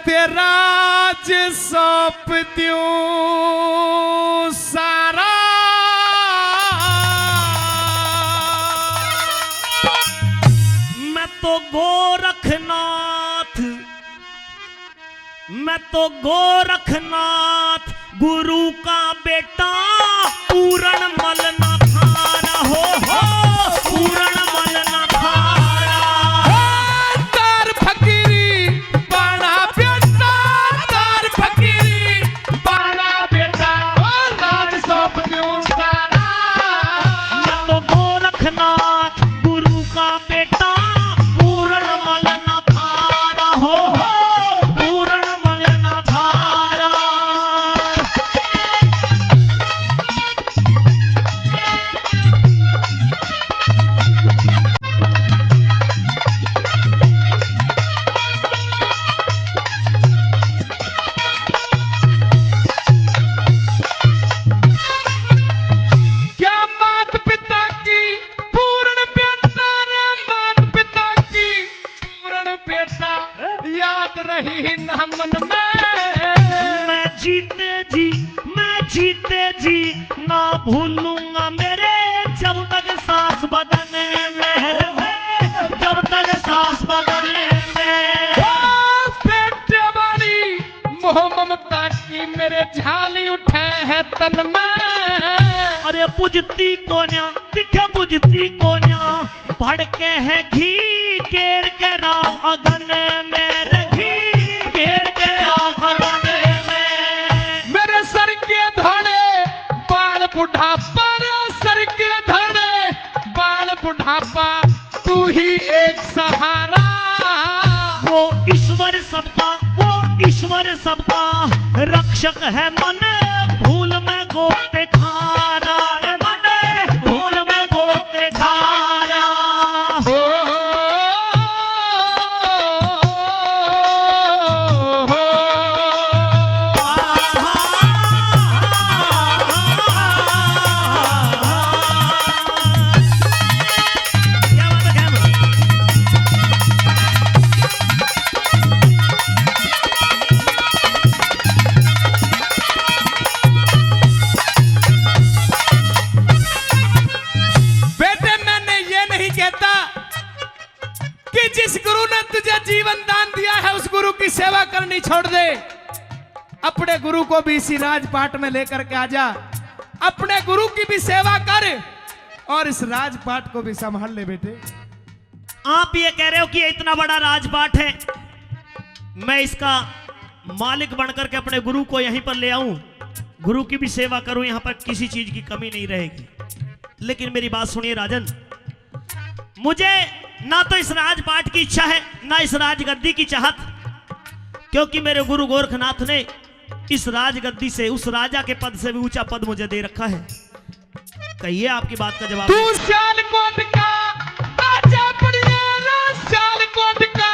तेरा सौंप दूं सारा, मैं तो गोरखनाथ, मैं तो गोरखनाथ गुरु का बेटा पूरण मल ना थारा हो पूरण मल ना थारा। तार फकीरी बाणा बेटा, तार फकीरी बाणा बेटा, राज सौंप दूं सारा। मैं तो गोरखनाथ गुरु का बेटा पूरण मल ना थारा हो पूरण मल ना थारा। क्या मात पिता की पूर्ण बेटा रे, मात पिता की पूर्ण बेटा याद रही ना मन में। मैं जीते जी ना भूलूंगा मेरे जब तक सांस बदन में है, जब तक सांस बदन में। बेटे वाली मोह ममता की मेरे झाली उठे है तन में। अरे बुझती कोन्या दिखे बुझती कोन्या भड़के है घी केर के राम अगन में घी केर के राम अगन में। मेरे सर के धड़े बाल बुढ़ापा, रे सर के धड़े बाल बुढ़ापा, तू ही एक सहारा। वो ईश्वर सबका रक्षक है मन भूल में गोते खारा है मन भूल में गोते खारा। क्या बात है, क्या बात है? बेटे मैंने ये नहीं कहता कि जिस गुरु ने तुझे जीवन दान दिया है उस गुरु की सेवा करनी छोड़ दे। अपने गुरु को भी इसी राजपाट में लेकर के आजा, अपने गुरु की भी सेवा कर और इस राजपाट को भी संभाल ले बेटे। आप ये कह रहे हो कि ये इतना बड़ा राजपाट है, मैं इसका मालिक बनकर के अपने गुरु को यहीं पर ले आऊं, गुरु की भी सेवा करूं, यहां पर किसी चीज की कमी नहीं रहेगी। लेकिन मेरी बात सुनिए राजन, मुझे ना तो इस राजपाट की इच्छा है ना इस राजगद्दी की चाहत, क्योंकि मेरे गुरु गोरखनाथ ने इस राजगद्दी से उस राजा के पद से भी ऊंचा पद मुझे दे रखा है। कहिए आपकी बात का जवाब। तू सियालकोट का राजा बनिए, सियालकोट का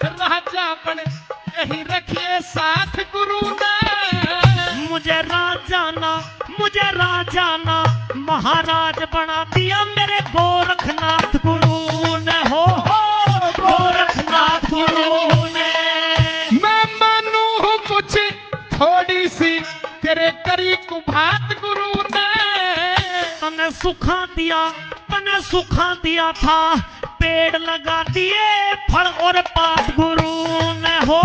राजा बने, यही रखिए साथ गुरु ने। मुझे राजाना महाराज बना दिया मेरे गोरखनाथ गुरु ने हो गोरखनाथ गुरु ने। मैं मानू हूँ कुछ थोड़ी सी तेरे करी कुभात गुरु ने। तने सुखा दिया था पेड़ लगा दिए फल और पात गुरु ने हो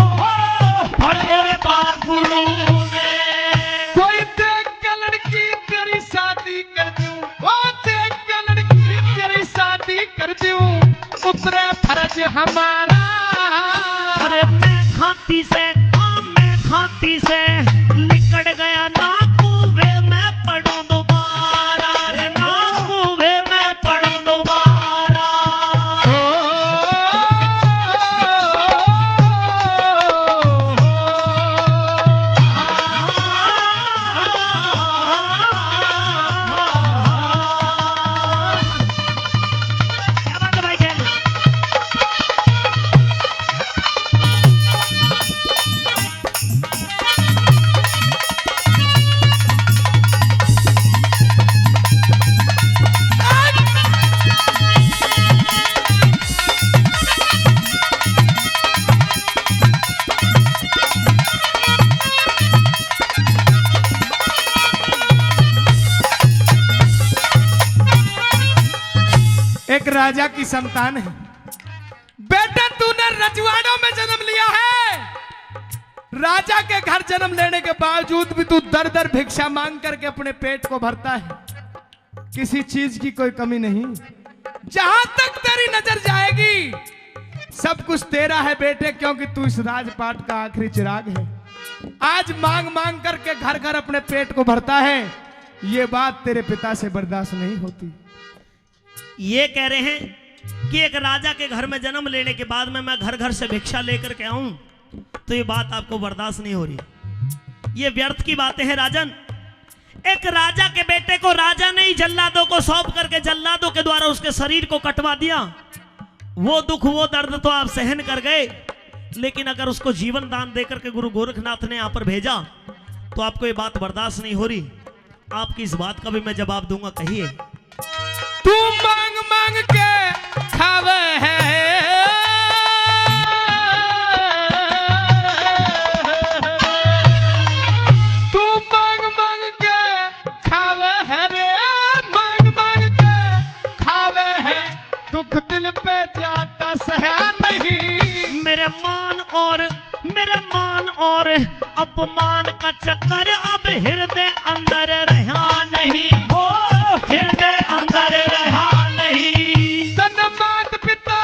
फल और पात गुरु ने। कोई देख के लड़की तेरी शादी कर दूं, ओ देख के लड़की तेरी शादी कर दूं, उतरे फर्ज हमारा। अरे मैं खाती से निकट गया ना कुवे में पढ़ूं दोबारा रे ना कुवे में पढ़ूं दोबारा। क्या बात है भाई, क्या राजा की संतान है। बेटा तूने रजवाड़ों में जन्म लिया है, राजा के घर जन्म लेने के बावजूद भी तू दर दर भिक्षा मांग करके अपने पेट को भरता है। किसी चीज की कोई कमी नहीं। जहां तक तेरी नजर जाएगी सब कुछ तेरा है बेटे, क्योंकि तू इस राजपाट का आखिरी चिराग है। आज मांग मांग करके घर घर अपने पेट को भरता है, ये बात तेरे पिता से बर्दाश्त नहीं होती। ये कह रहे हैं कि एक राजा के घर में जन्म लेने के बाद में मैं घर घर से भिक्षा लेकर के आऊं, तो ये बात आपको बर्दाश्त नहीं हो रही। ये व्यर्थ की बातें हैं राजन। एक राजा के बेटे को राजा ने ही जल्लादों को सौंप करके जल्लादों के द्वारा उसके शरीर को कटवा दिया। वो दुख वो दर्द तो आप सहन कर गए, लेकिन अगर उसको जीवन दान देकर के गुरु गोरखनाथ ने यहां पर भेजा तो आपको ये बात बर्दाश्त नहीं हो रही। आपकी इस बात का भी मैं जवाब दूंगा। कहिए। तू मांग मांग के खावे है, तू मांग मांग के खावे है रे, मांग मांग के खावे है, दुख दिल पे जाता सहा नहीं। मेरे मान और अपमान का चक्कर अब हृदय अंदर रहा नहीं, हो हृदय अंदर रहा नहीं। तन मात पिता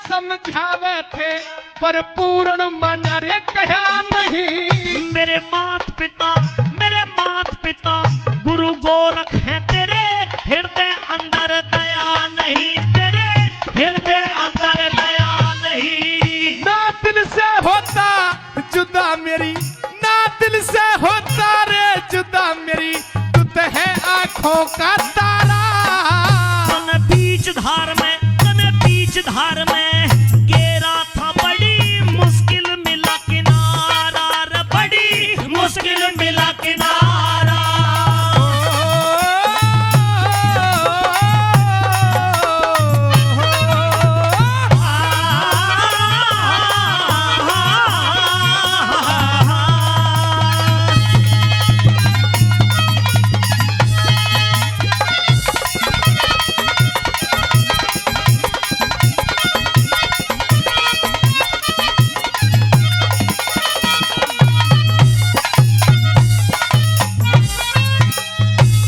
समझावे थे पर पूर्ण मन रे कहा नहीं। मेरे मात पिता गुरु गोरख हैं, तेरे हृदय अंदर दया नहीं, तेरे हृदय अंदर दया नहीं। ना दिल से होता जुदा मेरी, ना दिल से होता रे जुदा मेरी, तू तो है आंखों का तारा। कन बीच धार में गेरा था, बड़ी मुश्किल मिला किनारा रे, बड़ी मुश्किल मिला किनारा।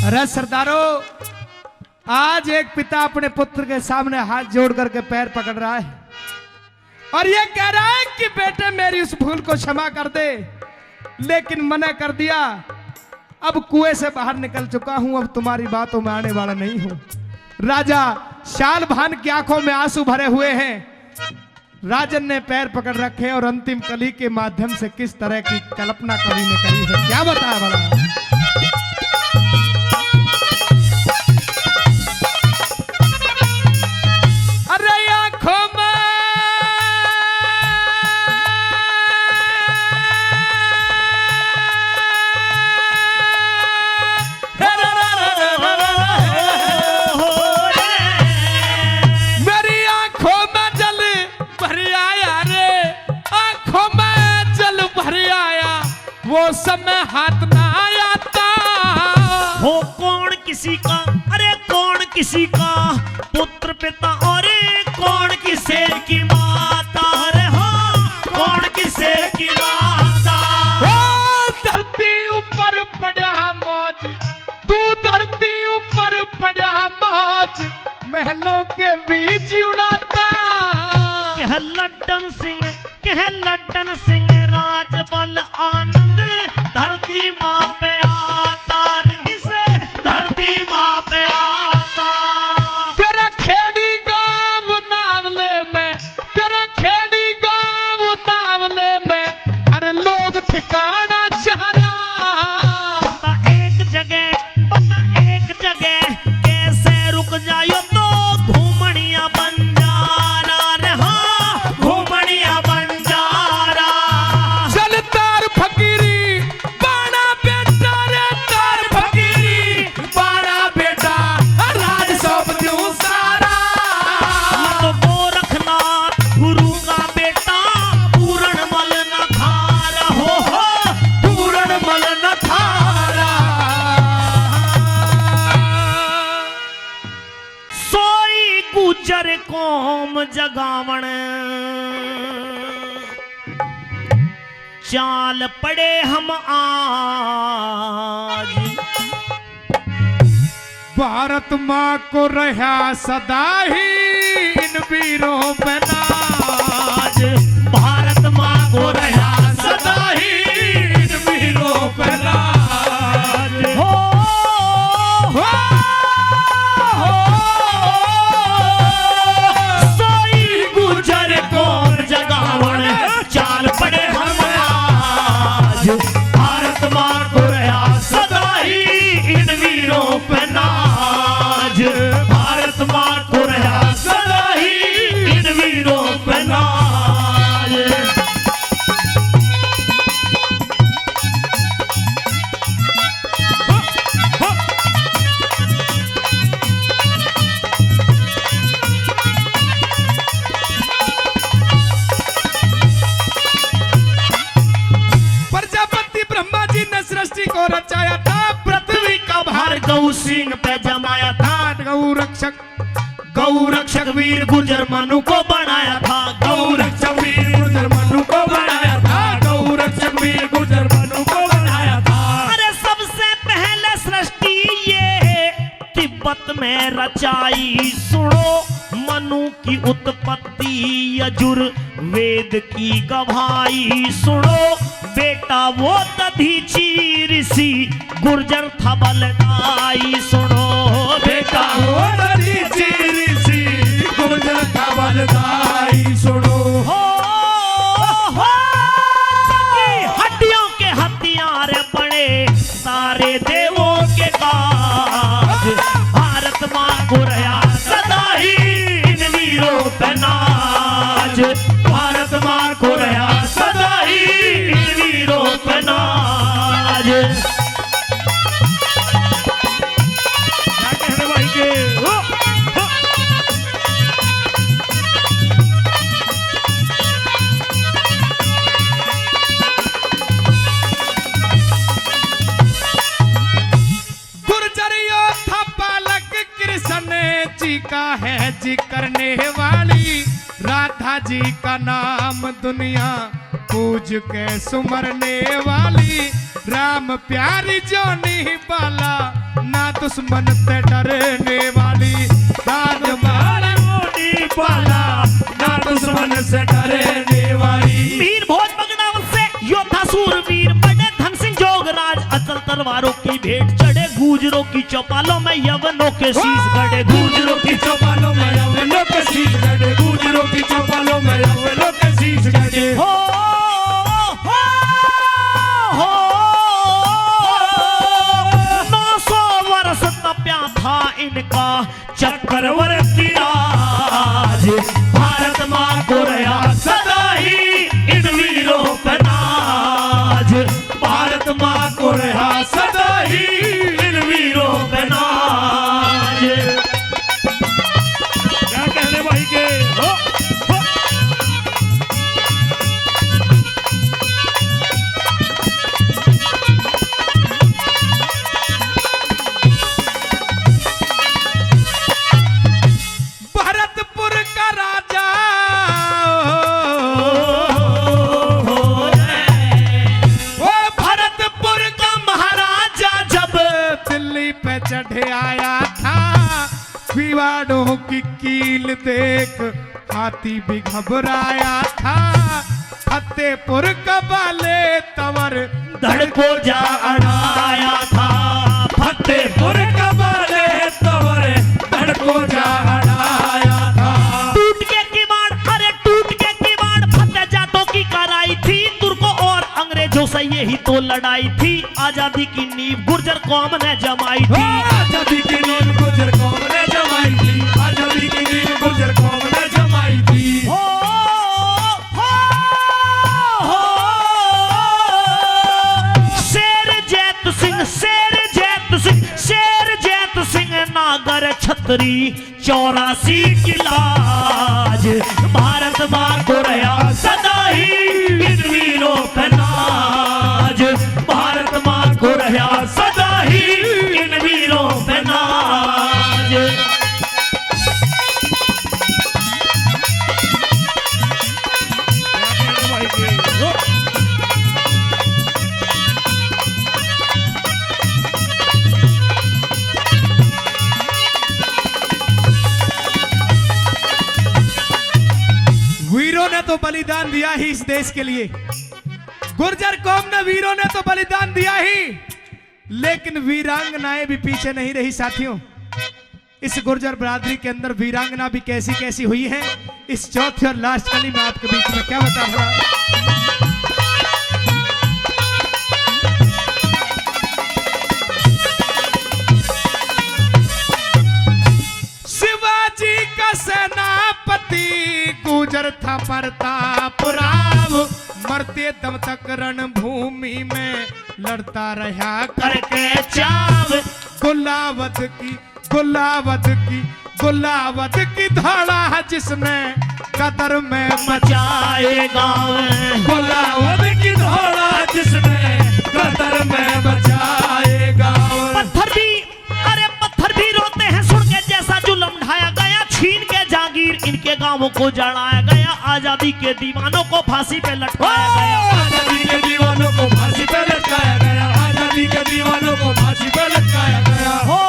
अरे सरदारों, आज एक पिता अपने पुत्र के सामने हाथ जोड़ करके पैर पकड़ रहा है और ये कह रहा है कि बेटे मेरी उस भूल को क्षमा कर दे, लेकिन मना कर दिया। अब कुएं से बाहर निकल चुका हूं, अब तुम्हारी बातों में आने वाला नहीं हूं। राजा शाल भान की आंखों में आंसू भरे हुए हैं। राजन ने पैर पकड़ रखे और अंतिम कली के माध्यम से किस तरह की कल्पना कवि ने करी है, क्या बताया भला। वो समय हाथ ना आता हो कौन किसी का, अरे कौन किसी का पुत्र पिता, और कौन किसे की माता, अरे हो कौन किसे की माता। धरती ऊपर पड़ा मौज, तू धरती ऊपर पड़ा मौज, महलों के बीच उड़ाता। कह लड्डन सिंह राजबल आनंद, धरती माँ पे आता, इसे धरती माँ पे आता। तेरा खेड़ी गाँव नावले में, तेरा खेड़ी गाँव नावले में, अरे लोग ठिकाना चाह रहा। एक जगह कैसे रुक जायो तो घूमनिया बंजारा रे, हाँ घूमनिया बंजारा। चल तार फकीरी बाणा बेटा रे, तार फकीरी बाणा बेटा, राज सौंप दूं सारा। तो गोरखनाथ गुरु का बेटा पूरण मल न खार, हो जगावण चाल पड़े हम आज। भारत माँ को रहा सदा ही इन वीरों पे नाज। भारत माँ को रहा सदा ही इन वीरों पे नाज। हो सोई गुजर कौन जगावण चाल पड़े हम आज। भारत माँ को रहा सदा ही इन वीरों पे नाज। भारत माँ को रहा सदा ही इन वीरों पे नाज। प्रजापति ब्रह्मा जी ने सृष्टि को रचाया था, पृथ्वी का भार गौ सिंह पे जमाया था। गौ रक्षक वीर गुर्जर मनु को बनाया था। गौ रक्षक वीर गुर्जर मनु को बनाया था। गौ रक्षक वीर गुर्जर मनु को बनाया था। अरे सबसे पहले सृष्टि ये तिब्बत में रचाई। सुनो मनु की उत्पत्ति यजुर वेद की गवाही। सुनो बेटा वो दधीची ऋषि गुर्जर था बलदाई। सुनो बेटा वो दधीची ऋषि गुर्जर था बलदाई। सुनो हड्डियों के हथियार बड़े सारे देवों के काज। भारत माँ को रहा सदा ही इन वीरों पे नाज। भारत माँ को रहा सदा ही इन वीरों पे नाज। क्या कहने भाई के हो। गुर्जर योद्धा बालक कृष्ण जी का है जी करने वाली। राधा जी का नाम दुनिया पूज के सुमरने वाली। राम प्यारी जोनी बाला ना दुश्मन से डरने वाली। राजमाला जोनी बाला ना दुश्मन से डरने वाली। वीर भोज बगड़ावल से योद्धा सूरवीर बड़े धन सिंह जोगराज अचल तलवारों की भेंट चढ़े। गुजरों की चौपालों में यवनों के शीश गड़े। गुजरों की चौपालों में यवनों के शीश गड़े। गुजरों की चौपालों में यवनों के शीश गड़े। हो 900 वर्ष तप्या था इनका चक्रवर्ती राज। भारत माँ को रहा सदा ही इन वीरों पे नाज। भारत माँ को रहा सदा ही इन वीरों पे नाज। क्या कहने भाई के हो। भरतपुर का राजा वो भरतपुर का महाराजा जब दिल्ली पे चढ़े आया था। विवादों की कील देख हाथी भी घबराया था। फतेहपुर का बाले तवर धड़ को जा अड़ाया था। फतेहपुर का बाले तवर धड़ को जा अड़ाया था। टूट के किवाड़, अरे टूट के किवाड़ फतेह जाटों की कराई थी। तुर्कों और अंग्रेजों से यही तो लड़ाई थी। आजादी की नींव गुर्जर कौम ने जमाई थी। आजादी की नींव गुर्जर कौम ने जमाई थी। आजादी की नींव गुर्जर कौम ने जमाई थी। हो शेर जैत सिंह, शेर जैत सिंह, शेर जैत सिंह नागर छतरी 84 की लाज। भारत माँ को रहा सदा ही इन वीरों पे नाज। भारत माँ को रहा सदा ही इन वीरों पे नाज। वीरों ने तो बलिदान दिया ही इस देश के लिए, गुर्जर कौम ने वीरों ने तो बलिदान दिया ही, लेकिन वीरांगनाएं भी पीछे नहीं रही साथियों। इस गुर्जर बरादरी के अंदर वीरांगना भी कैसी कैसी हुई है, इस चौथी और लास्ट कली में आपके बीच में क्या बता रहा। शिवाजी का सेनापति गुजर था प्रतापराव, मरते दम तक रणभूमि में लड़ता रहा करके चाव। गुलावत की धाड़ा जिसने कदर में मचाए गाँव, गुलावत की धाड़ा जिसने कदर में मचाए गाँव। पत्थर भी रोते हैं सुन के, जैसा जुल्म ढाया गया, छीन के जागीर इनके गांवों को जलाया गया, आजादी के दीवानों को फांसी पे लटकाया गया, आजादी के दीवानों को फांसी पे लटकाया गया, आजादी के दीवानों को फांसी पे लटकाया गया। हो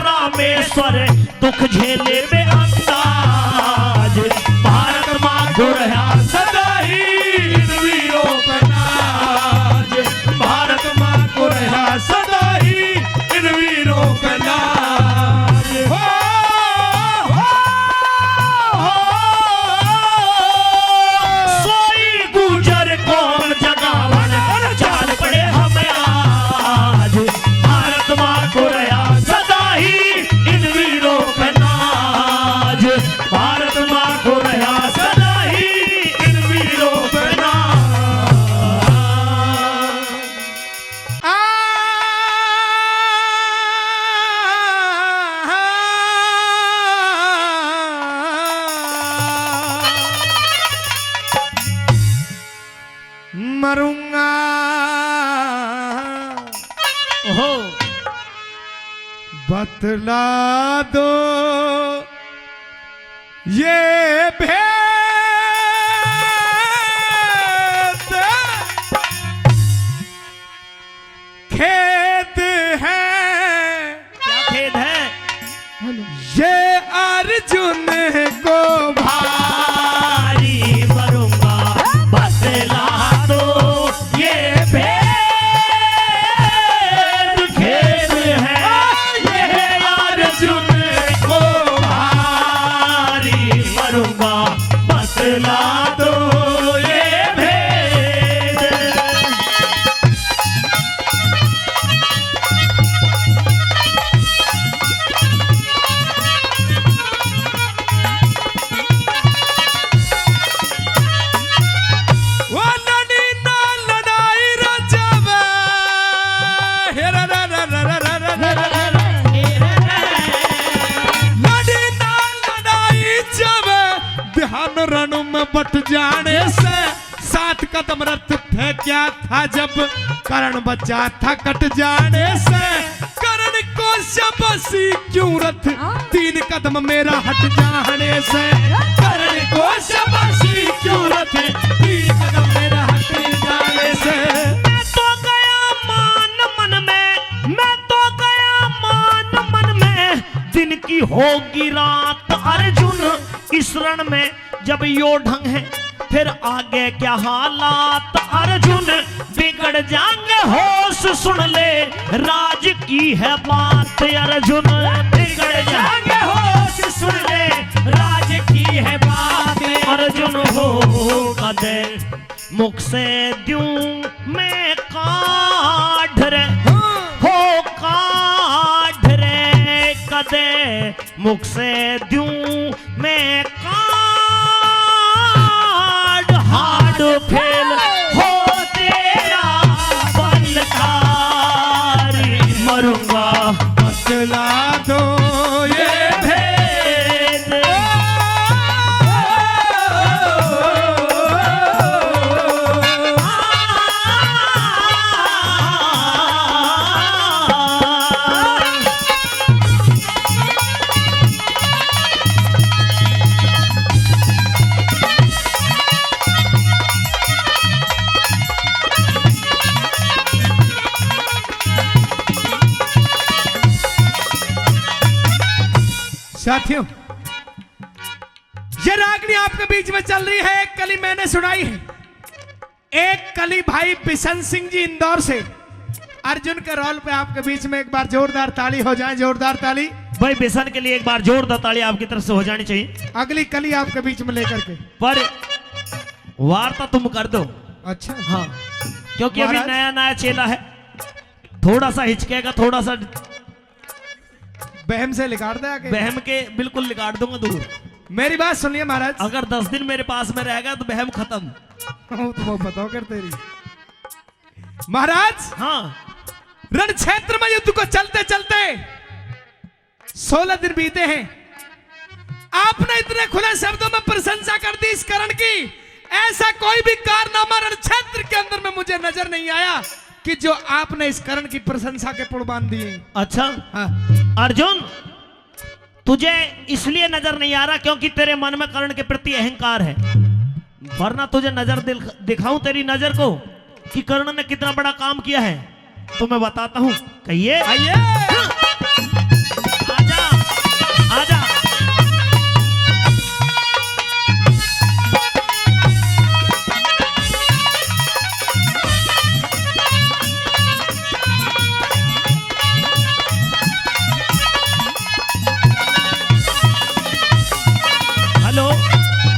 रामेश्वर दुख झेले में अंदाज, भारत माँ को रहा सदा ही इन वीरों पे नाज, भारत माँ को रहा सदा ही इन वीरों पे नाज। सोई गुजर कौन जगावन चाल पड़े हमें आज, भारत माँ को रहा सदा ही इन वीरों पे नाज, भारत माँ को रहा सदा ही इन वीरों पे नाज। मरूंगा ओहो बतला दो ये भेद, खेद है क्या खेद है, ये अर्जुन को भारी मरूंगा बतला दो ये भेद, खेद है ये अर्जुन को भारी मरूंगा बतला दो ये भेद। वो लड़ी ना लड़ाई रजब, हेरा रा रा रा रा रा रा रा रा रा। लड़ी ना लड़ाई जब ध्यान रण में बट जाने से, 7 कदम रथ फेंका था जब करण बचा था कट जाने से, करण को शबसी क्यों रथ 3 कदम मेरा हट जाने से, करण को शबसी क्यों रथ 3 कदम मेरा हट जाने से। मैं तो गया मान मन में, मैं तो गया मान मन में, दिन की होगी रात अर्जुन इस रण में, जब यो ढंग है फिर आगे क्या हालात अर्जुन, बिगड़ जाएंगे होश सुन ले राज की है बात अर्जुन, बिगड़ जाएंगे होश सुन ले राज की है बात अर्जुन। हो कदे मुख से द्यूं मैं काढ़ रे, हो काढ़ रे कदे मुख से द्यूं मैं काढ़, हाड फेल हो तेरा बलकारी मरूंगा बतला दो ये भेद। साथियों, ये रागनी आपके बीच में चल रही है। एक कली मैंने सुनाई है, एक कली भाई बिशन सिंह जी इंदौर से। अर्जुन के रोल पे आपके बीच में एक बार जोरदार ताली हो जाए, जोरदार ताली भाई बिशन के लिए एक बार जोरदार ताली आपकी तरफ से हो जानी चाहिए। अगली कली आपके बीच में लेकर के। पर वार्ता तुम कर दो। अच्छा हाँ, क्योंकि अभी महाराज? नया नया चेला है, थोड़ा सा हिचकेगा, थोड़ा सा बहम से लिकाड़ दे आके। बहम के बिल्कुल निकाल दूंगा दूर। मेरी बात सुनिए महाराज। अगर 10 दिन मेरे पास में रहेगा तो बहम खत्म। तो बताओ कर तेरी महाराज। हाँ, रण क्षेत्र में युद्ध को चलते चलते 16 दिन बीते हैं। आपने इतने खुले शब्दों में प्रशंसा कर दी इस करण की, ऐसा कोई भी कारनामा रण क्षेत्र के अंदर में मुझे नजर नहीं आया कि जो आपने इस करण की प्रशंसा के पुल बांध दिए। अच्छा हाँ। अर्जुन, तुझे इसलिए नजर नहीं आ रहा क्योंकि तेरे मन में कर्ण के प्रति अहंकार है, वरना तुझे नजर दिखाऊं तेरी नजर को कि कर्ण ने कितना बड़ा काम किया है तो मैं बताता हूं। कहिए आइए। आजा आजा। हेलो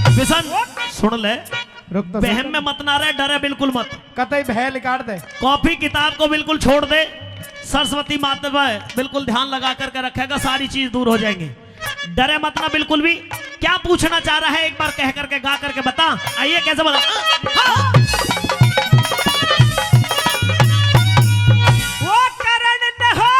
बिशन, सुन ले, रुक तो बहम में मत ना रहे, डरे बिल्कुल मत। कतई भय लिकाड़ दे। कॉपी किताब को बिल्कुल छोड़ दे, सरस्वती माता पर बिल्कुल ध्यान लगा करके रखेगा, सारी चीज दूर हो जाएंगे। डरे मत ना बिल्कुल भी। क्या पूछना चाह रहा है एक बार कह करके गा करके बता। आइए कैसे बता। वो करण न हो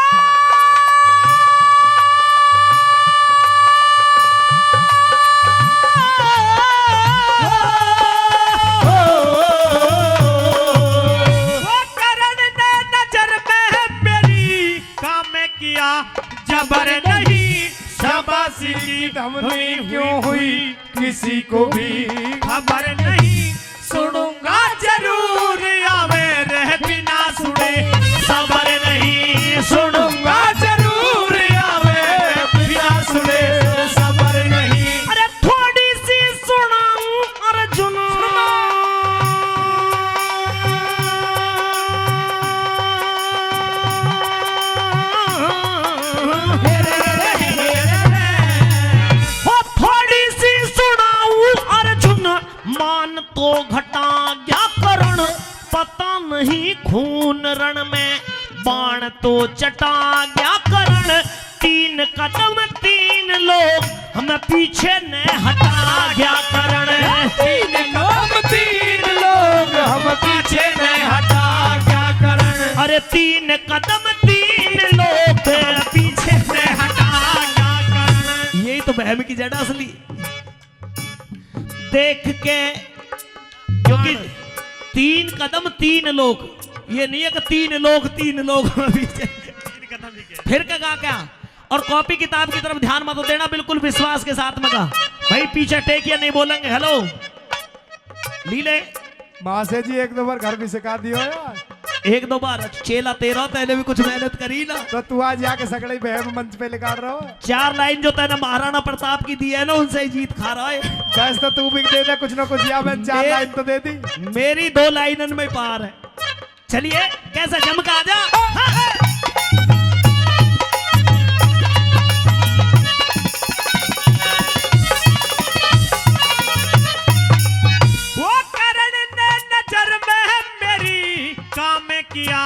जबर नहीं, शाबाशी की धमनी क्यों हुई किसी को भी खबर नहीं, सुनूंगा जरूर आवे रह बिना सुने, सबर नहीं, सुनूंगा जरूर आवे बिना सुने, सबर नहीं। अरे थोड़ी सी सुनाऊं अर्जुन, तो घटा क्या करण, पता नहीं खून रण में बाण तो चटा क्या करण। 3 कदम 3 लोग हम पीछे न हटा क्या करण। 3 कदम 3 लोग हम पीछे न हटा क्या करण। अरे 3 कदम 3 लोग पीछे न हटा क्या करण। यही तो बहम की जड़ असली। देख के, क्योंकि 3 कदम 3 लोग, ये नहीं है कि 3 लोग पीछे। फिर क्या और कॉपी किताब की तरफ ध्यान मत देना, बिल्कुल विश्वास के साथ में कहा भाई पीछे टेक या नहीं बोलेंगे। हेलो लीले मासे जी 1-2 बार घर भी सिखा दियो यार। 1-2 बार चेला तेरा, पहले भी कुछ मेहनत करी ना। तो तू आज जाके सगड़े बहम मंच पे लिकाड़ रहा हो। 4 लाइन जो तेने महाराणा प्रताप की दी है ना, उनसे ही जीत खा रहा है। बस तो तू भी दे दे कुछ ना कुछ, या मैं 4 लाइन तो दे दी। मेरी 2 लाइनन में पार है। चलिए कैसा चमका जा। वो करण ने नजर में मेरी काम किया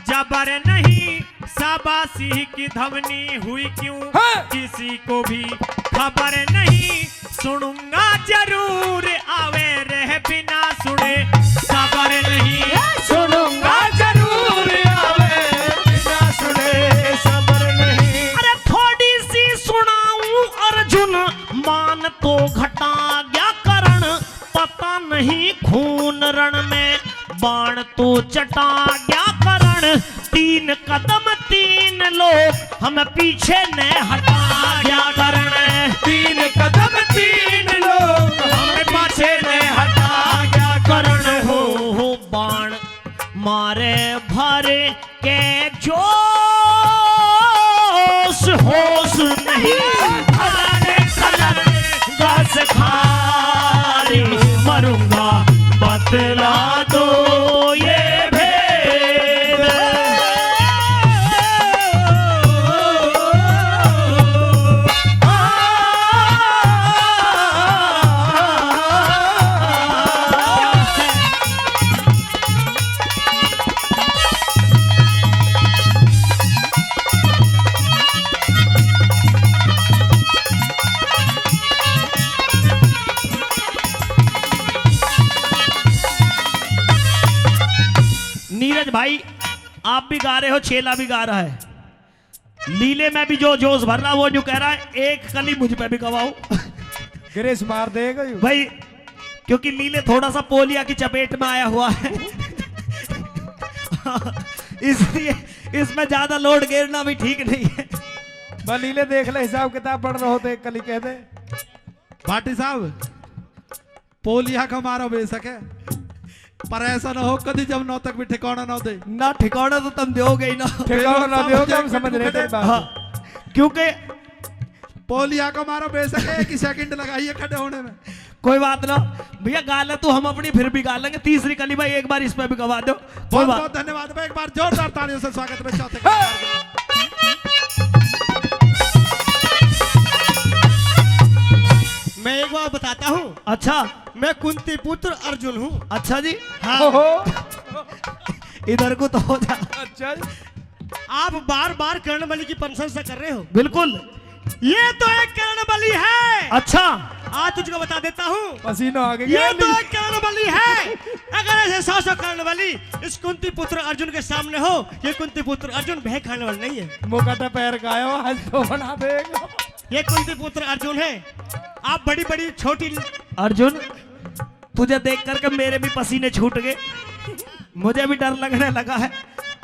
जबर नहीं, शाबाशी की धमनी हुई क्यों किसी को भी खबर नहीं, सुनूंगा जरूर आवे रह बिना सुने, सबर नहीं, सुनूंगा जरूर आवे बिना सुने, सबर नहीं। अरे थोड़ी सी सुनाऊं अर्जुन, मान तो घटा गया करण, पता नहीं खून रण में बाण तो चटा गया करण। 3 कदम 3 लोग हम पीछे न हटा गया करण। 3 कदम 3 लोग हम पीछे न हटा गया करण। हो बाण मारे भरे के जोश होश नहीं। खारी मरूंगा बतला दो ये भेद। नीरज भाई आप भी गा रहे हो, चेला भी गा रहा है, लीले में भी जो जोश भर रहा वो जो कह रहा है एक कली मुझ पे भी गवाओ। ग्रेस मार देगा यू। भाई क्योंकि लीले थोड़ा सा पोलिया की चपेट में आया हुआ है इसलिए इसमें ज्यादा लोड गिरना भी ठीक नहीं है। बलीले देख ले, हिसाब किताब पढ़ रहे हो तो एक कली कह दे। भाटी साहब पोलिया का मारा बेशक है, पर ऐसा ना हो कभी जब नौ तक भी ठिकाना ना दे। ना ठिकाना तो तुम दोगे ही ना। ठिकाना ना दोगे, हम समझ रहे थे बात। हाँ, क्योंकि पोलिया का मारा बेशक है कि सेकंड लगाइए खड़े होने में। कोई बात ना भैया, गा ले तू, हम अपनी फिर भी गा लेंगे। तीसरी कली भाई एक बार इस पे भी गवा दो। कोई बहुत बात बहुत धन्यवाद भाई, एक बार जोरदार तालियों से स्वागत है चौथे मैं एक बार बताता हूँ, अच्छा मैं कुंती पुत्र अर्जुन हूँ। अच्छा जी, ओहो, इधर को तो हो जा। अच्छा जी। आप बार बार कर्णबली की प्रशंसा कर रहे हो। बिल्कुल। ये तो एक कर्णबली है। अच्छा आज तुझको बता देता हूँ, पसीना आ ये गया। तो एक कर्णबली है। अगर ऐसे 100 कर्णबली इस कुंती पुत्र अर्जुन के सामने हो, ये कुंती पुत्र अर्जुन भय खाने वाला नहीं है। मुकटा पैर का आया आज तो बना देगा। ये कुंती पुत्र अर्जुन है। आप बड़ी बड़ी छोटी अर्जुन, तुझे देख करके मेरे भी पसीने छूट गए, मुझे भी डर लगने लगा है।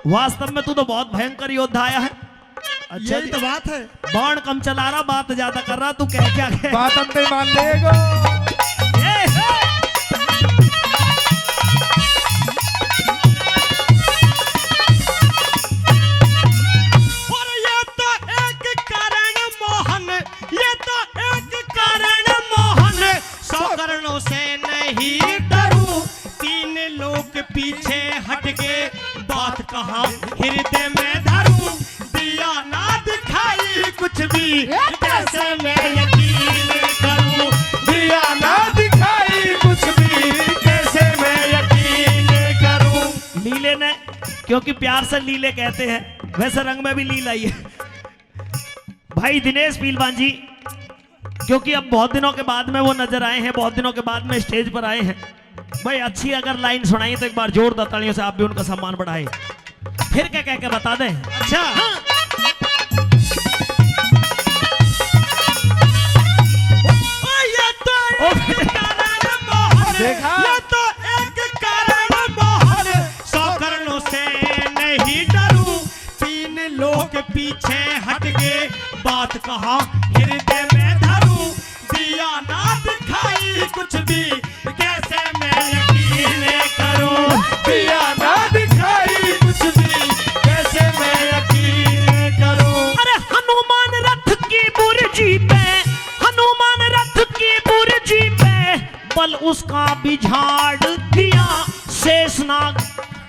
वास्तव में तू तो बहुत भयंकर योद्धा आया है। अच्छा यही जी, तो बात है। बाण कम चला रहा, बात ज्यादा कर रहा, तू कह क्या गया? बात हम नहीं मान लेगा। ए, हे! और ये तो एक कारण मोहन, ये तो एक कारण मोहन, 100 कारणों से नहीं डरूं, 3 लोग पीछे हट के बात कहा हृदय में धरूं, दिया ना दिखाई कुछ भी कैसे मैं यकीन करूं, दिया ना दिखाई कुछ भी कैसे मैं यकीन करूं। लीले ने, क्योंकि प्यार से लीले कहते हैं, वैसे रंग में भी लीला ही है। भाई दिनेश पीलवान जी, क्योंकि अब बहुत दिनों के बाद में वो नजर आए हैं, बहुत दिनों के बाद में स्टेज पर आए हैं। भाई अच्छी अगर लाइन सुनाई तो एक बार जोरदार तालियों से आप भी उनका सम्मान बढ़ाएं। फिर क्या कह के बता दें? अच्छा हाँ। ये तो एक कारण मोहन, देखा? ये तो एक कारण मोहन, 100 कारणों से नहीं डरूं, 3 लोग पीछे हट के बात कहा हृदय में धरूं, दिया ना दिखाई कुछ भी कैसे मैं यकीन करूं, दिया ना दिखाई कुछ भी कैसे मैं यकीन करूं। अरे हनुमान रथ की बुर्जी पे, हनुमान रथ की बुर्जी पे बल उसका भी झाड़ दिया, शेषनाग,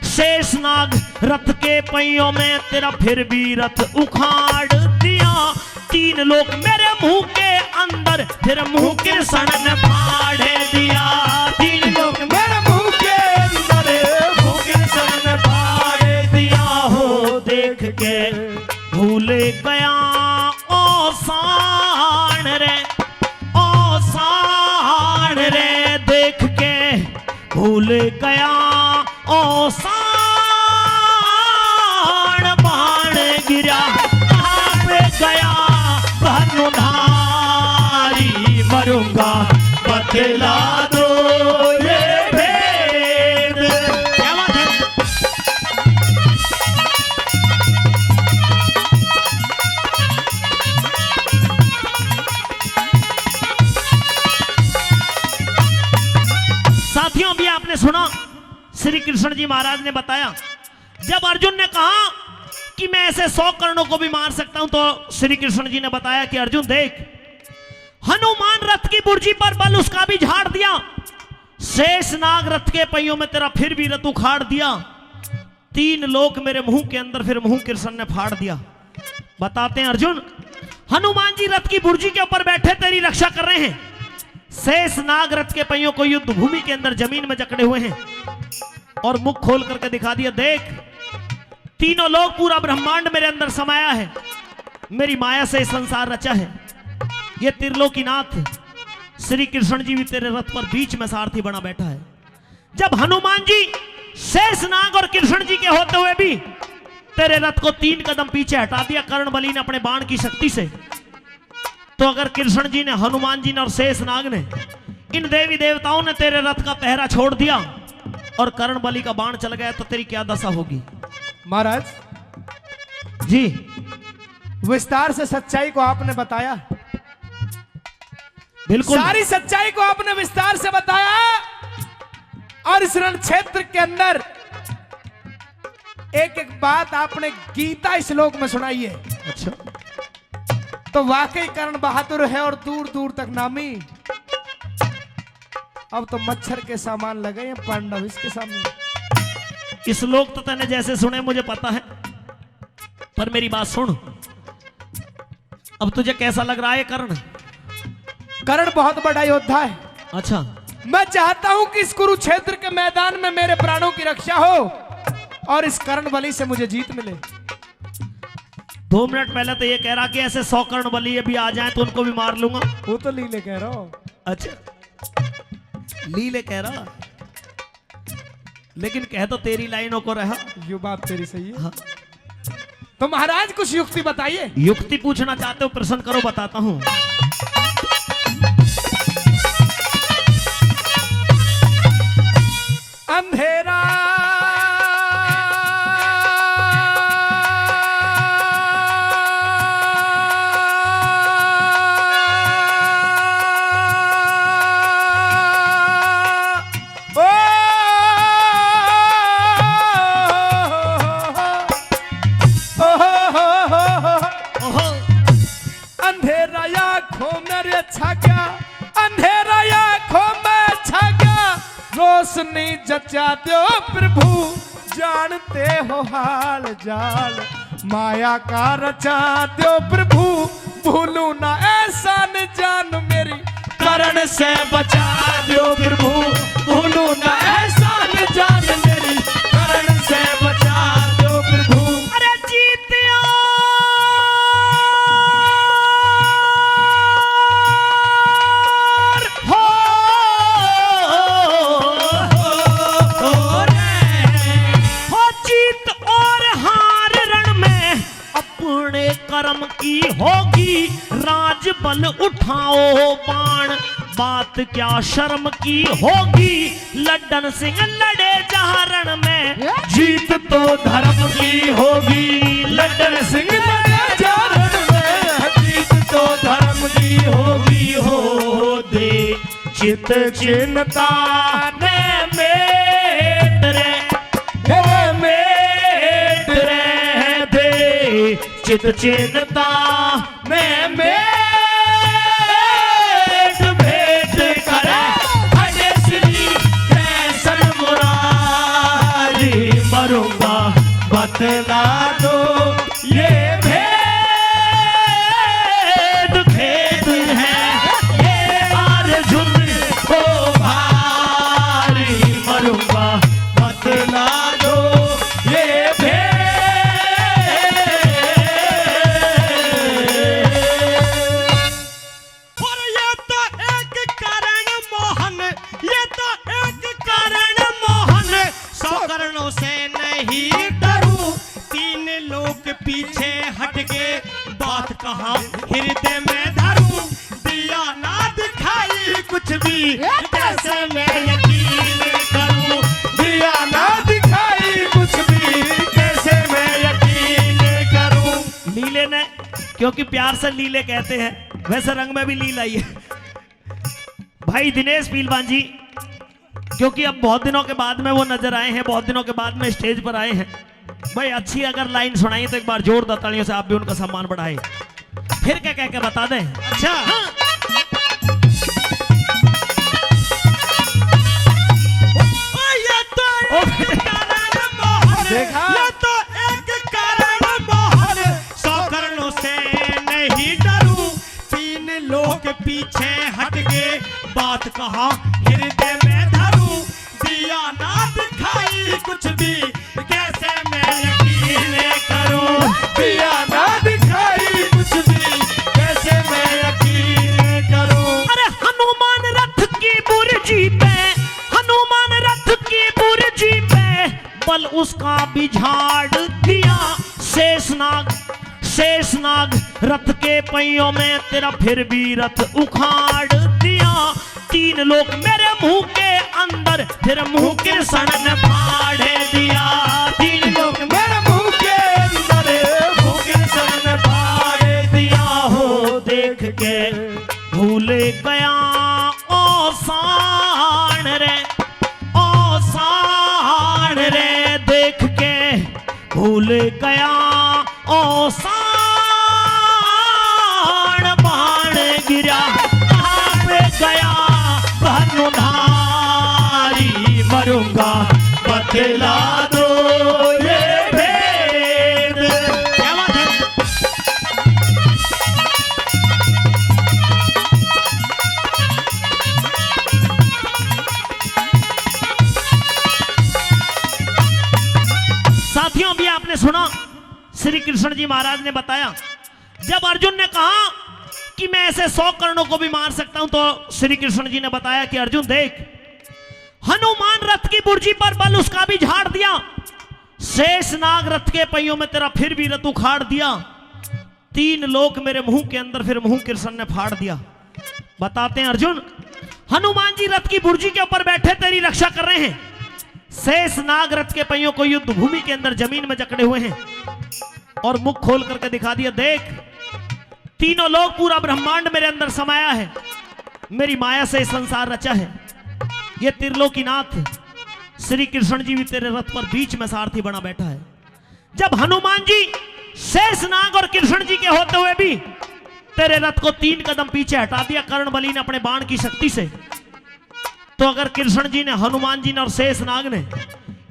शेषनाग रथ के पहियों में तेरा फिर भी रथ उखाड़ दिया, 3 लोग मेरे मुंह के अंदर फिर मुंह के सड़न फाड़ दिया, 3 लोग मेरे मुंह के अंदर मुंह के सड़न फाड़ दिया हो, देख के भूल गया ओ साण रे, ओ साण रे, देख के भूल गया ओ साण, बाण गिरा कहाँ पे गया धनुधारी, मरूंगा बतला दो ये भेद। क्या बात है। साथियों अभी आपने सुना श्री कृष्ण जी महाराज ने बताया, जब अर्जुन ने कहा कि मैं ऐसे 100 कर्णों को भी मार सकता हूं, तो श्री कृष्ण जी ने बताया कि अर्जुन देख, हनुमान रथ की बुर्जी पर बल उसका भी झाड़ दिया, शेष नाग रथ के पहियों में तेरा फिर भी रथ उखाड़ दिया, 3 लोक मेरे मुंह के अंदर फिर मुंह कृष्ण ने फाड़ दिया। बताते हैं अर्जुन, हनुमान जी रथ की बुर्जी के ऊपर बैठे तेरी रक्षा कर रहे हैं, शेष नाग रथ के पहियों को युद्ध भूमि के अंदर जमीन में जकड़े हुए हैं, और मुख खोल करके दिखा दिया, देख 3 लोग पूरा ब्रह्मांड मेरे अंदर समाया है, मेरी माया से संसार रचा है। ये त्रिलोकीनाथ श्री कृष्ण जी भी तेरे रथ पर बीच में सारथी बना बैठा है। जब हनुमान जी शेषनाग और कृष्ण जी के होते हुए भी तेरे रथ को 3 कदम पीछे हटा दिया कर्ण बलि ने अपने बाण की शक्ति से, तो अगर कृष्ण जी ने, हनुमान जी ने और शेषनाग ने, इन देवी देवताओं ने तेरे रथ का पहरा छोड़ दिया और कर्ण बलि का बाण चल गया, तो तेरी क्या दशा होगी? महाराज जी विस्तार से सच्चाई को आपने बताया, बिल्कुल सारी सच्चाई को आपने विस्तार से बताया, और इस रण क्षेत्र के अंदर एक एक बात आपने गीता श्लोक में सुनाई है। अच्छा, तो वाकई कर्ण बहादुर है और दूर दूर तक नामी। अब तो मच्छर के सामान लगे हैं पांडव इसके सामने। इस लोग तो तने जैसे सुने मुझे पता है, पर मेरी बात सुन, अब तुझे कैसा लग रहा है कर्ण? कर्ण बहुत बड़ा योद्धा है। अच्छा, मैं चाहता हूं कि इस कुरुक्षेत्र के मैदान में मेरे प्राणों की रक्षा हो और इस कर्ण बलि से मुझे जीत मिले। 2 मिनट पहले तो ये कह रहा कि ऐसे 100 कर्ण बलि भी आ जाएं तो उनको भी मार लूंगा। वो तो लीले कह रहा हूं। अच्छा, लीले कह रहा, लेकिन कह तो तेरी लाइनों को रहा। ये बात तेरी सही है। हाँ। तो महाराज कुछ युक्ति बताइए। युक्ति पूछना चाहते हो? प्रश्न करो, बताता हूं। अंधेरा अंधेरा आँखों में छा गया, अंधेरा आँखों में छा गया, रोशनी जचा दो प्रभु, जानते हो हाल जाल, माया का रचा दो प्रभु, भूलू ना ऐसा न जान मेरी, करण से बचा दो प्रभु, भूलू ना ऐसा न जान मेरी, करण से बचा दो प्रभु। अरे जीतिया कर्म की होगी, राज बल उठाओ बाण, बात क्या शर्म की होगी, लड्डन सिंह लड़े जहारण में, जीत तो धर्म की होगी, लड्डन सिंह लड़े जहारण में, जीत तो धर्म की होगी। हो दे चित चिन्ता ने मेट रे, हे मेट रे दे चित चिन्ता में मेट भेंट करे, हरे श्री कृष्ण मुरारी, मरूंगा बतला दो ये भेद खेद है, ये अर्जुन को भारी, मरूंगा बतला दो ये भेद। और ये तो एक करण मोहन, ये तो एक करण मोहन, 100 करणों से नहीं डरूं, 3 लोग पीछे हट के बात कहा हृदय में धरूं, दिया ना दिखाई कुछ भी, कैसे मैं यकीन करूं, दिया ना दिखाई कुछ भी, कैसे मैं यकीन करूं। लीले ने, क्योंकि प्यार से लीले कहते हैं, वैसे रंग में भी लील आई है। भाई दिनेश पीलवान जी, क्योंकि अब बहुत दिनों के बाद में वो नजर आए हैं, बहुत दिनों के बाद में स्टेज पर आए हैं, भाई अच्छी अगर लाइन सुनाई तो एक बार जोरदार तालियों से आप भी उनका सम्मान बढ़ाएं। फिर क्या कह के बता दें? अच्छा नहीं डरूं। तीन लोग पीछे हट गए, बात कहा हृदय में धरूं। दिया ना दिखाई कुछ भी, कैसे मैं यकीन करूं। दिया ना दिखाई कुछ भी, कैसे मैं यकीन करूं। अरे हनुमान रथ की बुर्जी पे, हनुमान रथ की बुर्जी पे बल उसका भी झाड़ दिया। शेषनाग, शेषनाग रथ के पहियों में तेरा फिर भी रथ उखाड़ दिया। तीन लोग मेरे मुंह के अंदर फिर मुंह के सन ने फाड़ दिया। तीन लोग मेरे मुंह के अंदर मुंह के सन ने फाड़ दिया। हो देख के भूल गया ओ साण रे, ओ साण रे, देख के भूल गया ओ साण। बाण गिरा कहाँ पे गया धनुधारी, मरूंगा बतला दो ये भेद। क्या बात है? साथियों, अभी आपने सुना श्री कृष्ण जी महाराज ने बताया, जब अर्जुन ने कहा कि मैं ऐसे 100 कर्णों को भी मार सकता हूं, तो श्री कृष्ण जी ने बताया कि अर्जुन देख, हनुमान रथ की बुर्जी पर बल उसका भी झाड़ दिया। शेषनाग रथ के पहियों में तेरा फिर भी रथ उखाड़ दिया। तीन लोग मेरे मुंह के अंदर फिर मुंह कृष्ण ने फाड़ दिया। बताते हैं अर्जुन, हनुमान जी रथ की बुर्जी के ऊपर बैठे तेरी रक्षा कर रहे हैं। शेषनाग रथ के पहियों को युद्ध भूमि के अंदर जमीन में जकड़े हुए हैं और मुख खोल करके दिखा दिया, देख तीनों लोग, पूरा ब्रह्मांड मेरे अंदर समाया है। मेरी माया से संसार रचा है। ये त्रिलोकीनाथ श्री कृष्ण जी भी तेरे रथ पर बीच में सारथी बना बैठा है। जब हनुमान जी शेषनाग और कृष्ण जी के होते हुए भी तेरे रथ को 3 कदम पीछे हटा दिया कर्णबली ने अपने बाण की शक्ति से, तो अगर कृष्ण जी ने, हनुमान जी ने और शेषनाग ने,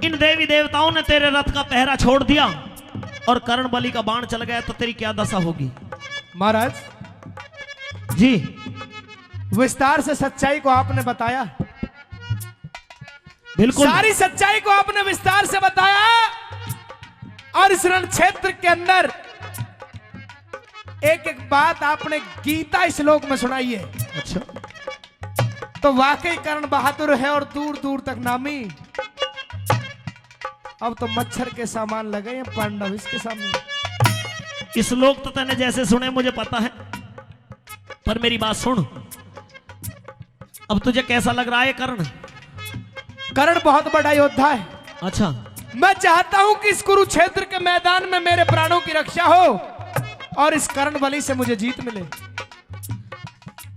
इन देवी देवताओं ने तेरे रथ का पहरा छोड़ दिया और कर्णबली का बाण चल गया, तो तेरी क्या दशा होगी? महाराज जी, विस्तार से सच्चाई को आपने बताया, बिल्कुल सारी सच्चाई को आपने विस्तार से बताया। और इस रण क्षेत्र के अंदर एक एक बात आपने गीता श्लोक में सुनाई है। अच्छा, तो वाकई कर्ण बहादुर है और दूर दूर तक नामी। अब तो मच्छर के सामान लगे हैं पांडव इसके सामने। इस लोग तो तने जैसे सुने मुझे पता है, पर मेरी बात सुन, अब तुझे कैसा लग रहा है कर्ण? कर्ण बहुत बड़ा योद्धा है। अच्छा, मैं चाहता हूं कि इस कुरुक्षेत्र के मैदान में मेरे प्राणों की रक्षा हो और इस कर्ण बलि से मुझे जीत मिले।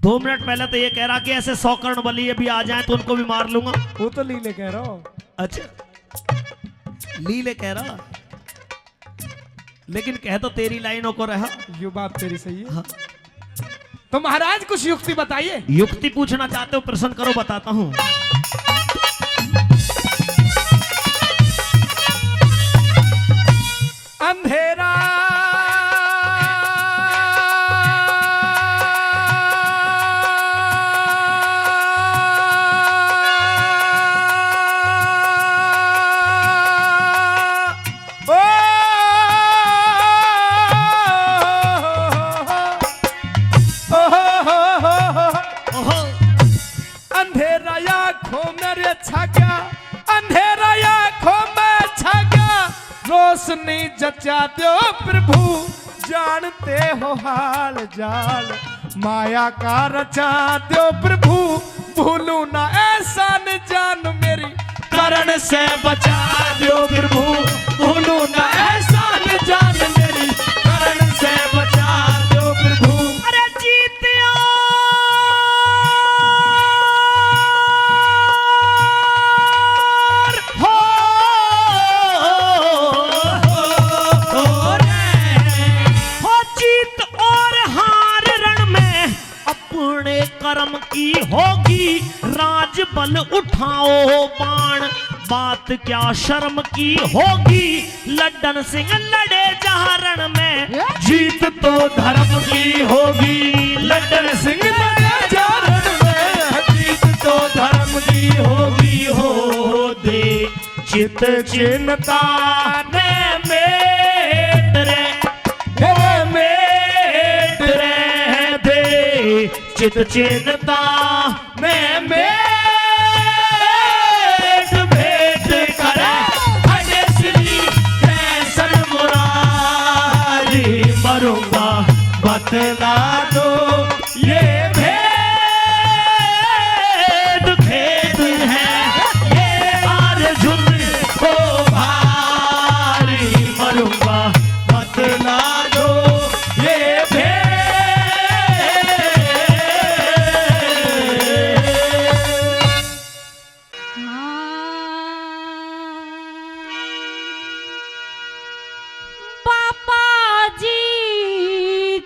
2 मिनट पहले तो ये कह रहा कि ऐसे 100 कर्ण बलि भी आ जाएं तो उनको भी मार लूंगा। वो तो लीले कह रहा हूं। अच्छा, लीले कह रहा, लेकिन कह तो तेरी लाइनों को रहा। ये बात तेरी सही है। हाँ। तो महाराज कुछ युक्ति बताइए। युक्ति पूछना चाहते हो? प्रश्न करो, बताता हूं। अंधेरा रोशनी जचा दो प्रभु, जानते हो हाल जाल, माया का रचा दो प्रभु, भूलू ना ऐसा न जान मेरी, करण से बचा दो प्रभु, भूलू ना ऐसा न जान मेरी, करण से बचा दो प्रभु। अरे जीतिया कर्म की होगी, राज बल उठाओ बाण, बात क्या शर्म की होगी, लड्डन सिंह लड़े जहाँ रण में, जीत तो धर्म की होगी। लड्डन सिंह लड़े जहाँ रण में, जीत तो धर्म की होगी। हो दे चित चिन्ता ने मेट रे, हे मेट रे दे चित चिन्ता में मेट भेंट करे। हरे श्री कृष्ण मुरारी मरूंगा बतला दो ये भेद खेद है, ये अर्जुन को भारी मरूंगा बतला दो ये भेद। पापा जी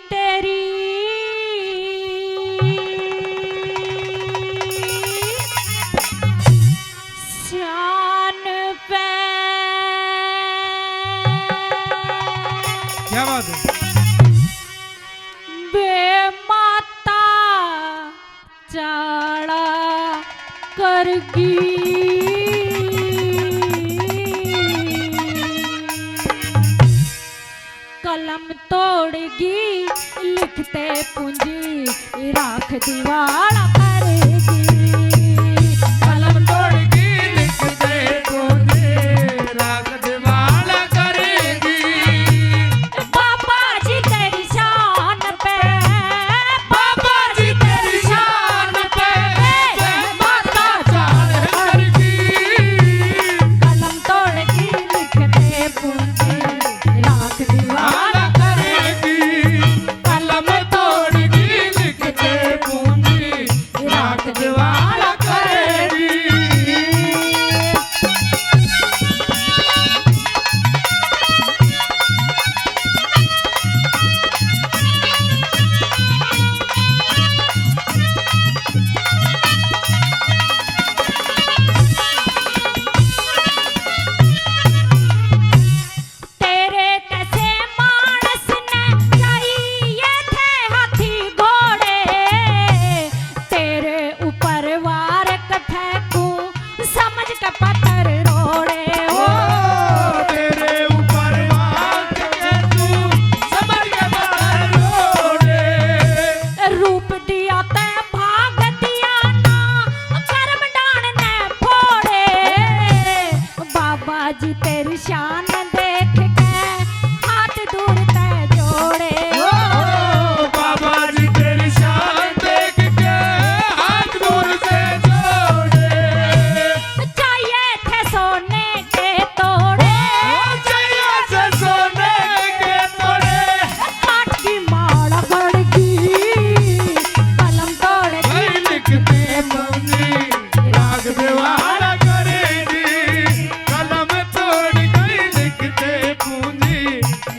तेरी शान पे क्या बात है? बे माता चाड़ा करगी। कलम तोड़गी लिखते पूंजी राख दीवार करेगी। कलम तोड़गी लिखते पूंजी राख दीवार करेगी। पापा जी तेरी शान पे, पापा जी तेरी शान पे माता चाड़ करगी। कलम तोड़गी लिखते पूंजी राख दीवार करेगी। कलम तोड़गी लिखते पूंजी राख दीवार करेगी। तेरे कैसे मानस ने चाहिए थे हाथी घोड़े, तेरे ऊपर वार कठैकू समझ के पत्थर रोड़े। हो तेरे ऊपर वार के तू समझ के पत्थर रोड़े। रूप दिया ते भाग दिया ना कर्म डान ने फोड़े। बाबा जी तेरी शान देख के हाथ दूर ते जोड़े। बाबा जी तेरी शान देख के हाथ दूर से जोड़े। चाहिए थे सोने के तोड़े, चाहिए से सोने के तोड़े। काट की माला गड़गी। कलम तोड़ भाई लिखते पूंजी राग दीवार करेगी। कलम तोड़ गई लिखते पूंजी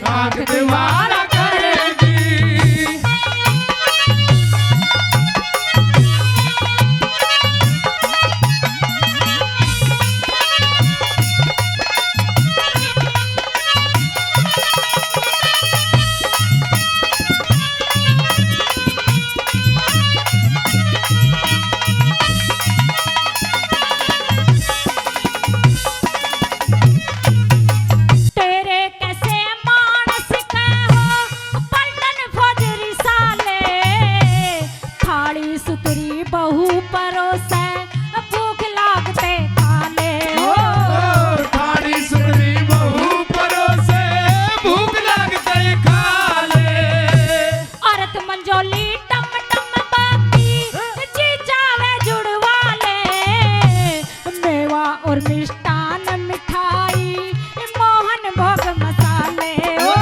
राग दीवार करेगी। तेरे कैसे मानस का हो पलटन फौजरी साले। थाली सुतरी बहू परोसे भूख लागते खाले। हो थारी सुतरी बहू परोसे भूख लगते खा ले। औरत मंजोली टम टम बाकी जी जावे जुड़वा ले। मेवा और मिष्टान मिठाई मोहन भोग मसाले। हो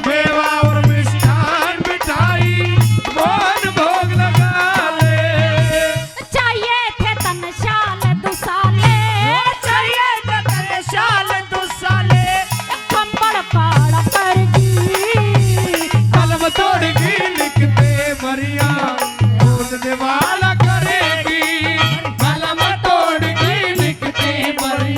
मेवा और मिष्ठान मिठाई मोहन भोग लगा ले। चाहिए थे तन शाल दुसाले, चाहिए तो तेरे शाल दुसाले। कंबल पाड़ा करगी। कलम तोड़गी लिखते मरिया भूत दीवार करेगी। कलम तोड़गी लिखते मरिया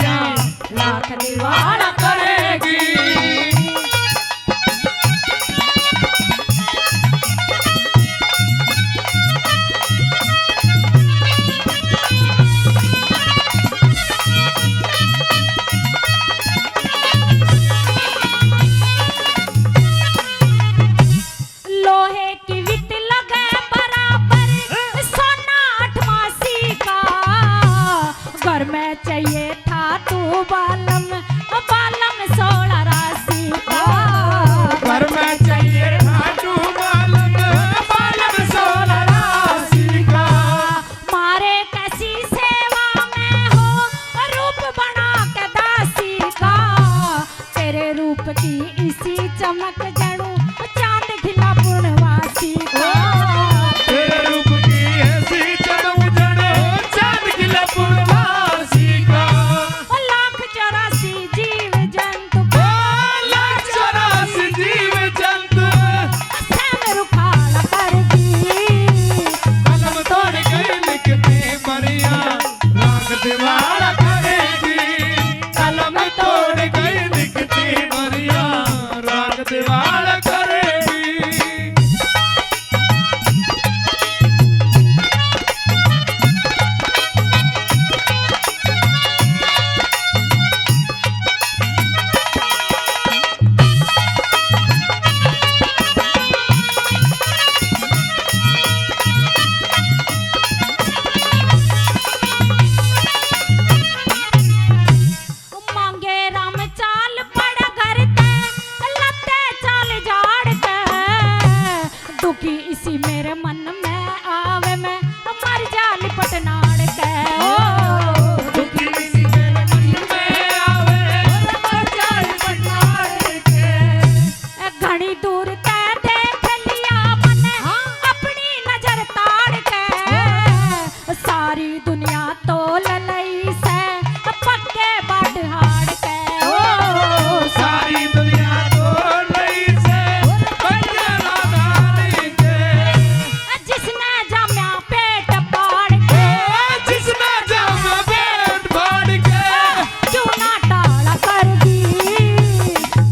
जी मेरे मन में आवे मैं मर जा लिपट नाड़ के ओ दुखी सी मेरे मन में आवे मर जा लिपट नाड़ के। घनी दूर ते देख लिया मने अपनी नजर ताड़ के सारी दुनिया तो ललई से पक्के बाट हाड़ के ओ सारी दुनिया तो लई से बंजा नादानी के। जिसने जाम्या पेट पाड़ के जिसने जामा पेट फाड़ के चूना टाला कर दी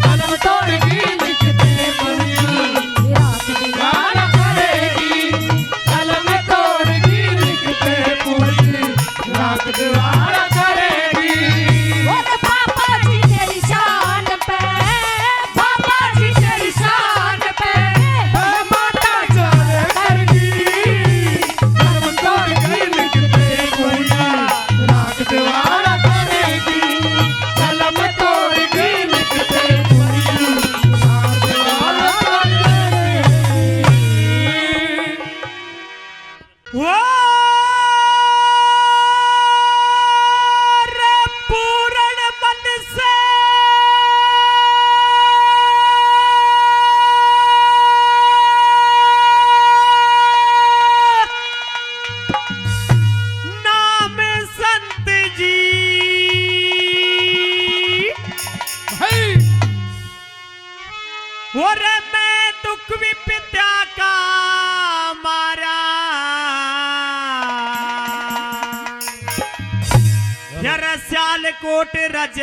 कलम तोड़गी लिखते पूरी रात दीवाना करेगी। कलम तोड़गी लिखते पूरी रात दीवाना करेगी। और पापा जी तेरी शान पे पापा जी तेरी शान पे माता चले करगी कलम तोड़गी लिखते पूरी रात दीवाना करेगी। कलम तोड़गी लिखते पूरी रात दीवाना करेगी। वो रे पूर्ण मन से नाम संत जी भाई और मैं दुख विपत्या का मारा यार सियालकोट रज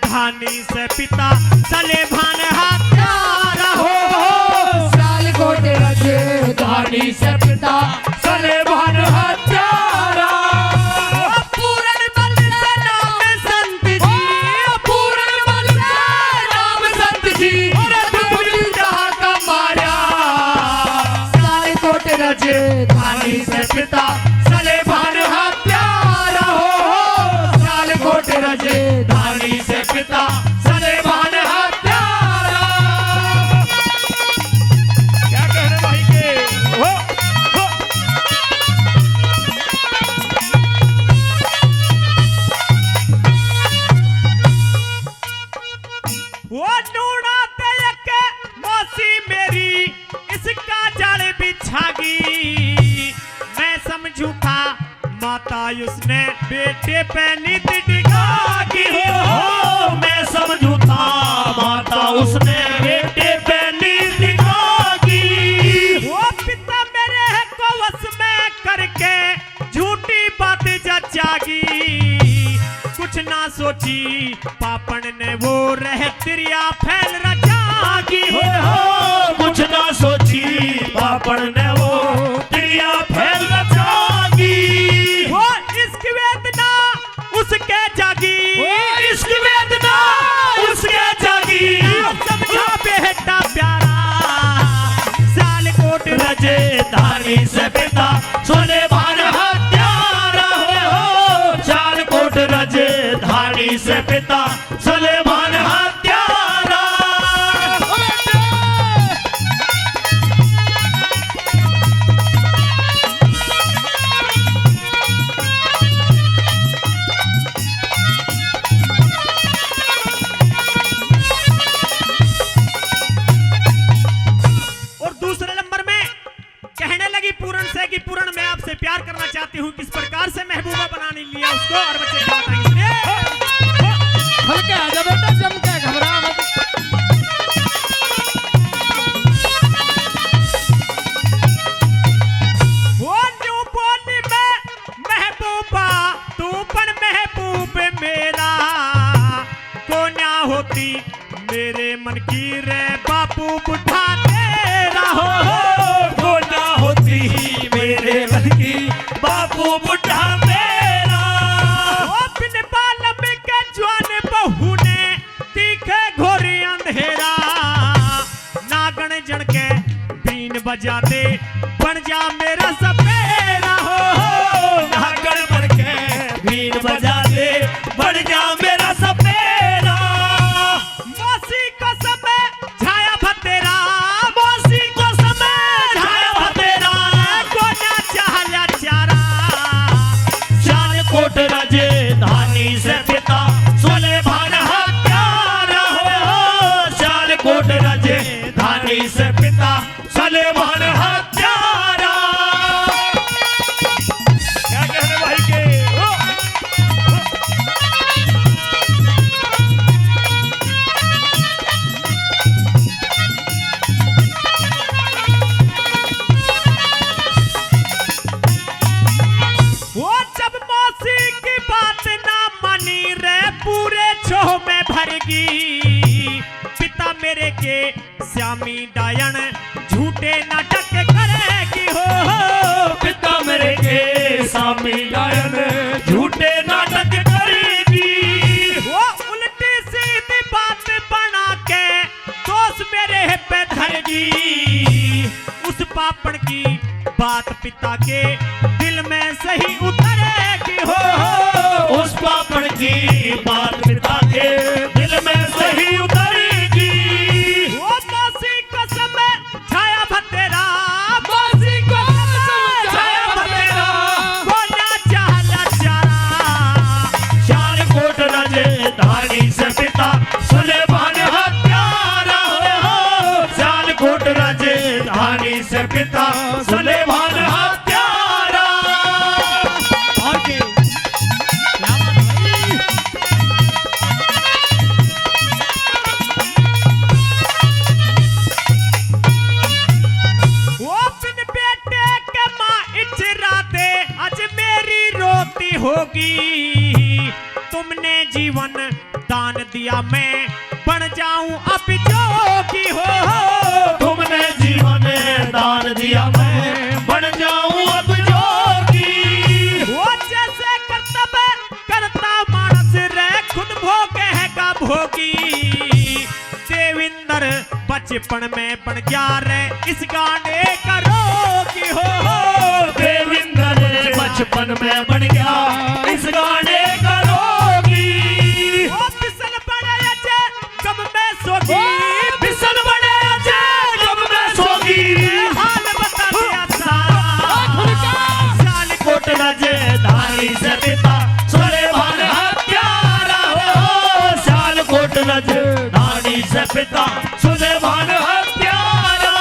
धानी से पिता सले भान हत्यारा हो सियालकोट रजे धानी से पिता सले भान हत्यारा। पूर्ण बल से नाम संत जी पूर्ण बल से राम संत जी और दुबली जहाँ का मारा। सियालकोट रजे धानी से पिता सले भान हत्यारा हो। सियालकोट रजे धानी से पिता सले भान हत्यारा। क्या कह रहे भाई के हो वो नूना तयक मौसी मेरी इसका जाल बिछागी मैं समझू था माता उसने बेटे पे नित डिगागी हो मैं समझू था माता उसने बेटे पे नित डिगागी वो पिता मेरे है को वश में करके झूठी बात जचागी कुछ ना सोची पापन ने वो रह तिरिया फैल रचागी हो कुछ ना सोची पापन ने वो तिरिया फैल रचागी वो इसकी वेदना उसके जागी इसकी वेदना उसके जागी समझा बेटा प्यारा सियालकोट रजे धानी से पिता सोने भान हत्यारा हो सियालकोट रजे धानी से पिता सोने भान हत्यारा। और दूसरे नंबर में कहने लगी पूरण से कि पूरण मैं आपसे प्यार करना चाहती हूँ किस प्रकार से महबूबा बनाने लिया उसको और बच्चे क्या बताएंगे सुनिए। हल्के आजा बेटा जम के घबरा मत। वो न्यू बोली में महबूबा तू पण महबूब मेरा को ना होती मेरे मन की रे बापू बुढ़ा तेरा हो को ना होती मेरे मन की बापू बुढ़ा मेरा ओ बिन बालम के जवान बहू ने तीखे घोरी अंधेरा नागण जन के बीन बजा दे बन जा मेरा सपेरा हो नागण बन के बीन बजा दे बन जा मेरा सपेरा मौसी को समय छाया भतेरा मौसी को समय छाया भतेरा हरामी गायन झूठे नाटक करेगी। वो उल्टी सीधी बात बना के दोस्त मेरे पे धरेगी। उस पापड़ की बात पिता के दिल में सही उतरेगी। हो उस पापड़ की बात पिता के दिल में सही उतरेगी। वो मौसी कसम छाया भतेरा, मौसी को छाया भतेरा, बोला चाला चारा। चार कोट राजधानी से पिता सुलेमान हत्यारा हो। चार कोट राजधानी से पिता सुलेमान हत्यारा। और के क्या बात है वो बिन बेटे के माँ इचराते आज मेरी रोती होगी। तुमने जीवन दान दिया मैं बन जाऊं अब जोगी। हो तुमने जीवन दान दिया मैं बन जाऊं अब जोगी। वो जैसे कर्तव्य करता मानस रे खुद भोगे है का भोगी। देविंदर बचपन में बन गया रे इस गाने का रोगी। हो देविंदर बचपन में बन गया इस गाने का रोगी। वो फिसल पड़े अजय कब में सोगी। फिसल बड़े अजय कब में सोगी। हाल बता दिया सारा। साल कोट राजधानी से पिता सुलेमान हत्यारा हो। साल कोट राजधानी से पिता सुलेमान हत्यारा।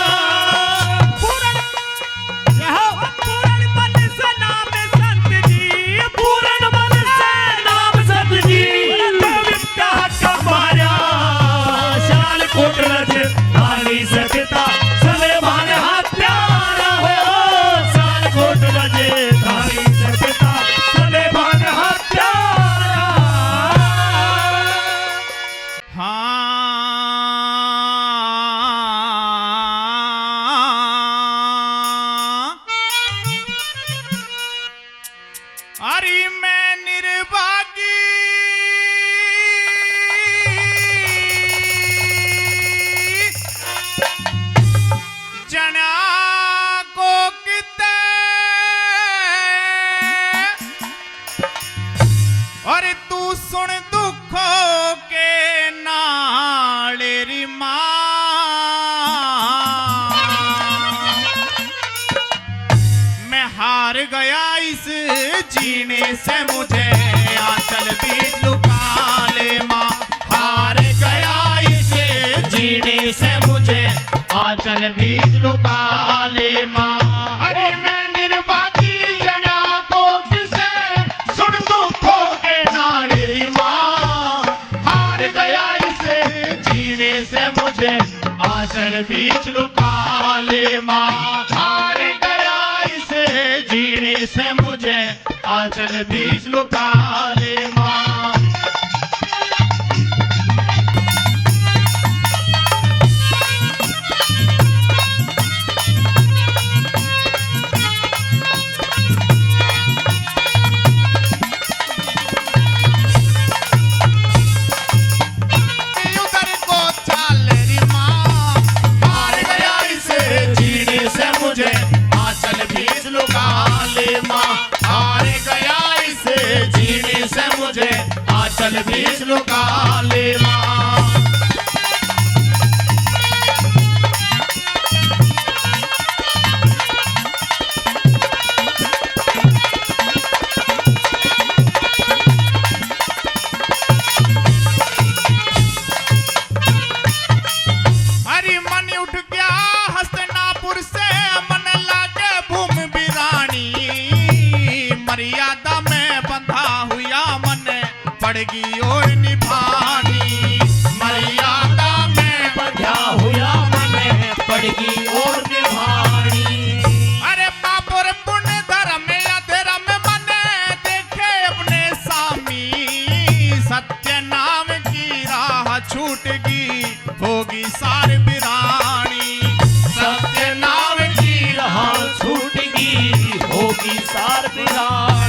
पूरण बल से नाम संत जी। पूर्ण बल से नाम सत जी। देविता का मारा। साल कोट राजधानी से पिता सुलेमान हत्यारा हो। साल कोट राजधानी से पिता सुलेमान हत्यारा। हाँ अरे मैं निर्भागी जना को किते और तू सुन दुखों के नाले री माँ। मैं हार गया इस जीने से मुझे आंचल बीच लुका ले माँ। हार गया इस जीने से मुझे आंचल बीच लुका ले माँ। अरे मैं निर्भागी जना को किसे सुन दुखों के नारे माँ। हार गया इस जीने से मुझे आंचल बीच लुका ले माँ। हार गया इस जीने से मुझे आंचल बीच लुका ले माँ। उधर को चाल री माँ। हार गया इस जीने से मुझे आंचल बीच लुका ले माँ। हार गया इस जीने से मुझे आंचल बीच लुका ले माँ। हरि मन उठ गया हस्तिनापुर से मन लागे भूमि बिरानी। मर्यादा में बंधा हुआ मन पड़गी और निभानी। मर्यादा में बंधा हुआ मन पड़गी और निभानी। अरे पाप और पुण्य धर्म अधर्म मन देखे अपने सामी। सत्य नाम की राह छूटगी होगी सार बिरानी। सत्य नाम की राह छूटगी होगी सार बिरानी।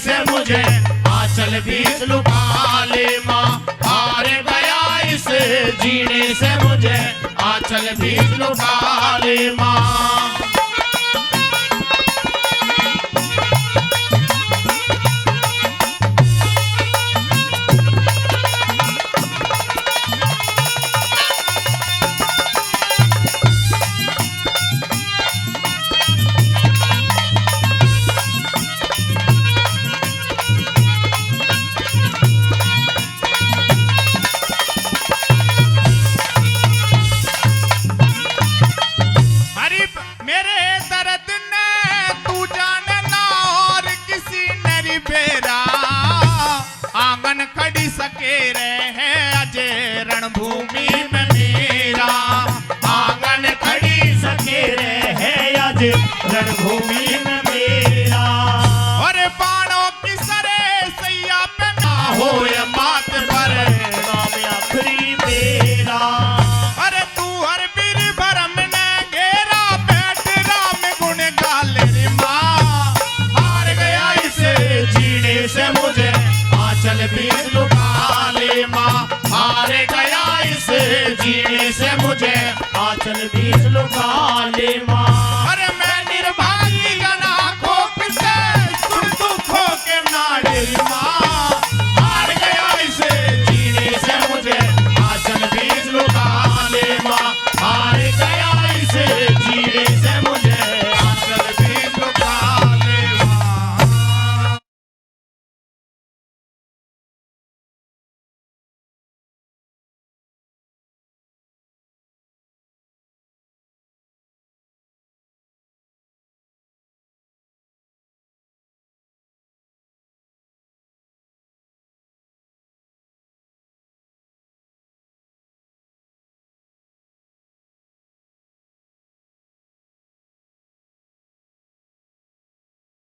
से मुझे आंचल बीच लुका ले माँ, हार गया इस जीने से मुझे आंचल बीच लुका ले माँ। सके रहे अजय रणभूमि में मेरा, आंगन खड़ी सके रहे अजय रणभूमि में मेरा। और बाणों की सरे सैया पे ना हो ये मात पर नाम आखिरी मेरा। अरे तू हर बीर भरम ने घेरा बैठ राम गुण गाले रे माँ, हार गया इसे जीने से मुझे आंचल बीच लुका ले माँ, हार गया इस जीने से मुझे आंचल बीच लुका ले माँ।